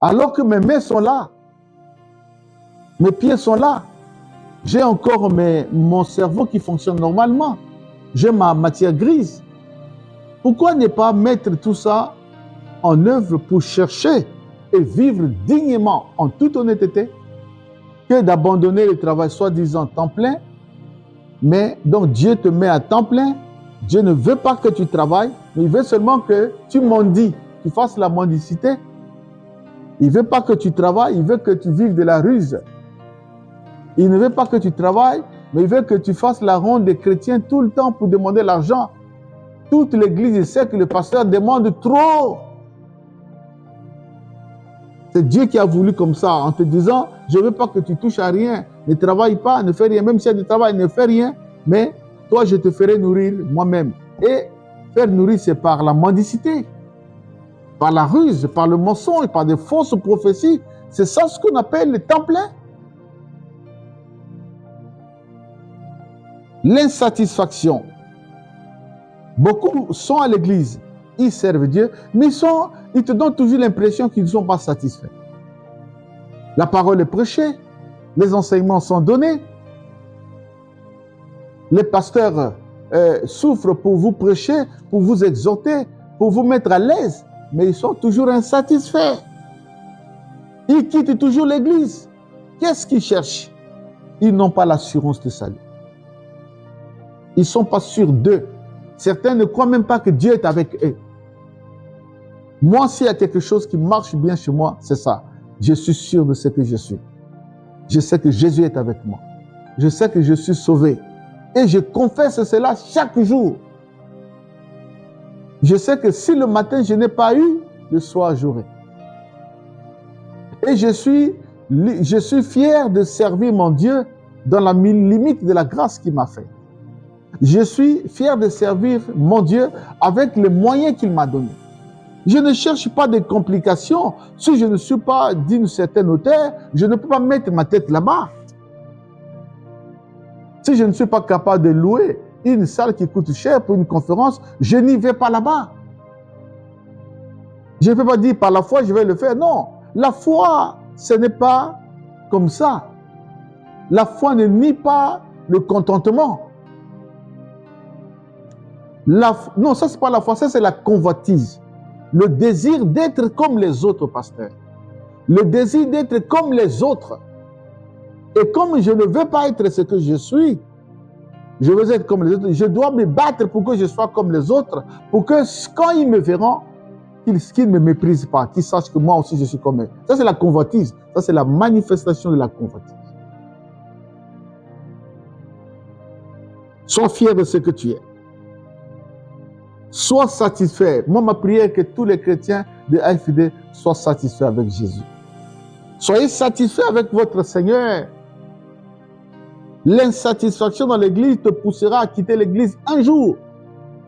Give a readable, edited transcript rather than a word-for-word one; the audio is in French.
Alors que mes mains sont là, mes pieds sont là, j'ai encore mon cerveau qui fonctionne normalement, j'ai ma matière grise. Pourquoi ne pas mettre tout ça en œuvre pour chercher et vivre dignement, en toute honnêteté, que d'abandonner le travail soi-disant temps plein, mais donc Dieu te met à temps plein. Dieu ne veut pas que tu travailles, mais il veut seulement que tu mendies, tu fasses la mendicité. Il ne veut pas que tu travailles, il veut que tu vives de la ruse. Il ne veut pas que tu travailles, mais il veut que tu fasses la ronde des chrétiens tout le temps pour demander l'argent. Toute l'église sait que le pasteur demande trop. C'est Dieu qui a voulu comme ça, en te disant, je ne veux pas que tu touches à rien, ne travaille pas, ne fais rien, même s'il y a du travail, ne fais rien, mais toi, je te ferai nourrir moi-même. Et faire nourrir, c'est par la mendicité, par la ruse, par le mensonge, par des fausses prophéties. C'est ça ce qu'on appelle le temps plein. L'insatisfaction. Beaucoup sont à l'église, ils servent Dieu, mais ils te donnent toujours l'impression qu'ils ne sont pas satisfaits. La parole est prêchée, les enseignements sont donnés, les pasteurs souffrent pour vous prêcher, pour vous exhorter, pour vous mettre à l'aise, mais ils sont toujours insatisfaits. Ils quittent toujours l'église. Qu'est-ce qu'ils cherchent? Ils n'ont pas l'assurance de salut. Ils ne sont pas sûrs d'eux. Certains ne croient même pas que Dieu est avec eux. Moi, s'il y a quelque chose qui marche bien chez moi, c'est ça. Je suis sûr de ce que je suis. Je sais que Jésus est avec moi. Je sais que je suis sauvé. Et je confesse cela chaque jour. Je sais que si le matin je n'ai pas eu, le soir j'aurai. Et je suis fier de servir mon Dieu dans la limite de la grâce qu'il m'a faite. Je suis fier de servir mon Dieu avec les moyens qu'il m'a donnés. Je ne cherche pas de complications. Si je ne suis pas d'une certaine hauteur, je ne peux pas mettre ma tête là-bas. Si je ne suis pas capable de louer une salle qui coûte cher pour une conférence, je n'y vais pas là-bas. Je ne peux pas dire par la foi, je vais le faire. Non, la foi, ce n'est pas comme ça. La foi ne nie pas le contentement. Non, ça, ce n'est pas la foi, ça, c'est la convoitise. Le désir d'être comme les autres pasteurs. Le désir d'être comme les autres. Et comme je ne veux pas être ce que je suis, je veux être comme les autres, je dois me battre pour que je sois comme les autres, pour que quand ils me verront, qu'ils ne me méprisent pas, qu'ils sachent que moi aussi je suis comme eux. Ça, c'est la convoitise. Ça, c'est la manifestation de la convoitise. Sois fier de ce que tu es. Sois satisfait. Moi, ma prière est que tous les chrétiens de AFD soient satisfaits avec Jésus. Soyez satisfaits avec votre Seigneur. L'insatisfaction dans l'église te poussera à quitter l'église un jour.